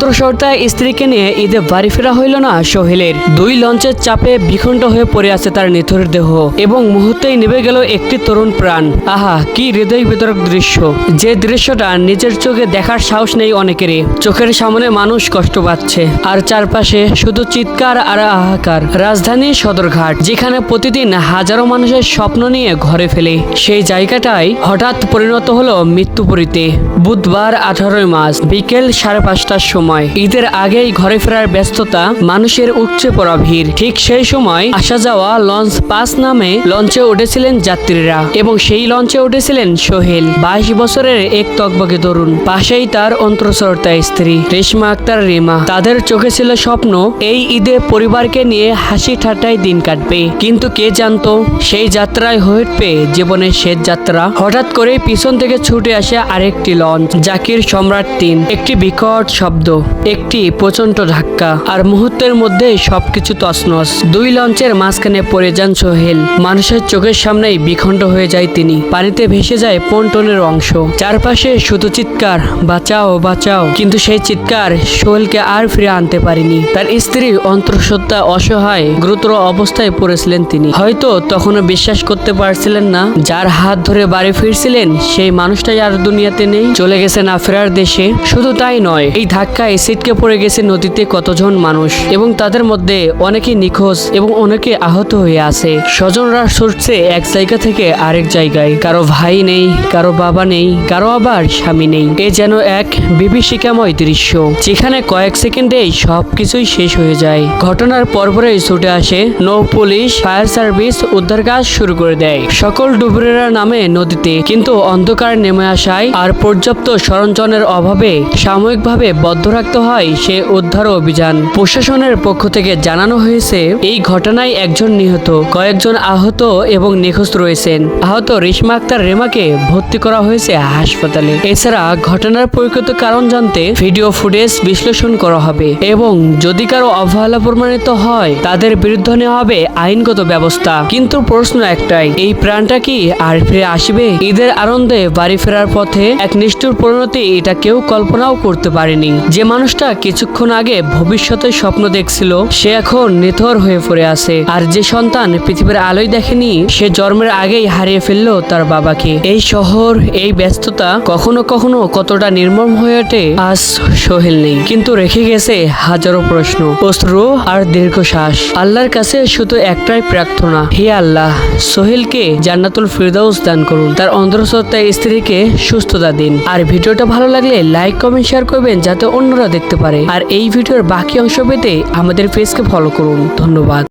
অন্তঃসত্ত্বা স্ত্রীকে নিয়ে ঈদে বাড়ি ফেরা হইল না সোহেলের। দুই লঞ্চের চাপে বিখণ্ড হয়ে পড়ে আছে তার নিথর দেহ এবং মুহূর্তেই নেমে গেল একটি তরুণ প্রাণ। আহা, কি হৃদয় বিতরক দৃশ্য! যে দৃশ্যটা নিজের চোখে দেখার সাহস নেই অনেকেরই। চোখের সামনে মানুষ কষ্ট পাচ্ছে আর চারপাশে শুধু চিৎকার আর হাহাকার। রাজধানীর সদরঘাট, যেখানে প্রতিদিন হাজারো মানুষের স্বপ্ন নিয়ে ঘরে ফেলে, সেই জায়গাটায় হঠাৎ পরিণত হলো মৃত্যুপুরীতে। বুধবার 18 মার্চ বিকেল 5:30টার সময় ঈদের আগেই ঘরে ফেরার ব্যস্ততা, মানুষের উপচে পড়া ভিড়। ঠিক সেই সময় আসা যাওয়া লঞ্চ 5 নামে লঞ্চে উঠেছিলেন যাত্রীরা এবং সেই লঞ্চে উঠেছিলেন সোহেল, 22 বছরের এক তকবকে তরুণ। পাশেই তার অন্তঃসত্ত্বা স্ত্রী রেশমা আক্তার রিমা। তাদের চোখে ছিল স্বপ্ন, এই ঈদে পরিবারকে নিয়ে হাসি ঠাট্টায় দিন কাটবে। কিন্তু কে জানতো সেই যাত্রায় হয়ে উঠবে জীবনের শেষ যাত্রা। হঠাৎ করে পিছন থেকে ছুটে আসে আরেকটি লঞ্চ, জাকির সম্রাট 3। একটি বিকট শব্দ, একটি প্রচন্ড ধাক্কা, আর মুহূর্তের মধ্যে সবকিছু তছনছ। দুই লঞ্চের মাঝখানে পড়ে যান সোহেল। মানুষের চোখের সামনেই বিখণ্ড হয়ে যায় তিনি। পানিতে ভেসে যায় পন্টনের অংশ। চারপাশে শুধু চিৎকার, বাঁচাও বাঁচাও। কিন্তু সেই চিৎকার সোহেলকে আর ফিরে আনতে পারেনি। তার স্ত্রী অন্তঃসত্ত্বা অসহায়, গুরুতর অবস্থায় পড়েছিলেন তিনি। হয়তো তখনও বিশ্বাস করতে পারছিলেন না, যার হাত ধরে বাড়ি ফিরছিলেন সেই মানুষটাই আর দুনিয়াতে নেই, চলে গেছে না ফেরার দেশে। শুধু তাই নয়, এই ধাক্কায় ছিটকে পড়ে গেছে নদীতে কতজন মানুষ এবং তাদের মধ্যে অনেকে নিখোঁজ এবং অনেকে আহত হয়ে আছে। স্বজনরা ছুটছে এক জায়গা থেকে আরেক জায়গায়। কারো ভাই নেই, কারো বাবা নেই, কারো আবার স্বামী নেই। এ যেন এক বিভীষিকাময় দৃশ্য, যেখানে কয়েক সেকেন্ডেই সবকিছুই শেষ হয়ে যায়। ঘটনার পরপরই ছুটে আসে নৌ পুলিশ, ফায়ার সার্ভিস, উদ্ধার কাজ শুরু করে দেয়। সকল ডুবুরিরা নামে নদীতে, কিন্তু অন্ধকার নেমে আসায় আর পর্যাপ্ত সরঞ্জামের অভাবে সাময়িকভাবে বদ্ধ রাখতে হয় সে উদ্ধার অভিযান। প্রশাসনের পক্ষ থেকে জানানো হয়েছে এই ঘটনায় একজন নিহত, কয়েকজন আহত এবং নিখোঁজ রয়েছেন। আহত রেশমা আক্তার রেমাকে ভর্তি করা হয়েছে হাসপাতালে। এছাড়া ঘটনার প্রকৃত কারণ জানতে ভিডিও ফুটেজ বিশ্লেষণ করা হবে এবং যদি কারো অবহেলা প্রমাণিত হয় তাদের বিরুদ্ধে নেওয়া হবে আইনগত ব্যবস্থা। কিন্তু প্রশ্ন একটাই, এই প্রাণটা কি আর ফিরে আসবে? ঈদের আনন্দে বাড়ি ফেরার পথে এক নিষ্ঠুর পরিণতি, এটা কেউ কল্পনাও করতে পারেনি। যে মানুষটা কিছুক্ষণ আগে ভবিষ্যতের স্বপ্ন দেখছিল সে এখন নিথর হয়ে পড়ে আছে। আর যে সন্তান পৃথিবীর আলোয় দেখেনি সে জন্মের আগেই হারিয়ে ফেললো তার বাবাকে। এই শহর, এই ব্যস্ততা কখনো কখনো কতটা নির্মম হয়ে ওঠে। আজ সোহেল নেই, কিন্তু রেখে গেছে হাজারো প্রশ্ন, অশ্রু আর দীর্ঘশ্বাস। আল্লাহর কাছে শুধু একটাই প্রার্থনা, হে আল্লাহ, সোহেলকে জান্নাতুল ফিরদাউস দান করুন, তার অন্তঃসত্ত্বা স্ত্রীকে সুস্থতা দিন। আর ভিডিওটা ভালো লাগলে লাইক, কমেন্ট, শেয়ার করবেন যাতে অন্যরা দেখতে পারে। আর এই ভিডিওর বাকি অংশ পেতে আমাদের পেজকে ফলো করুন। ধন্যবাদ।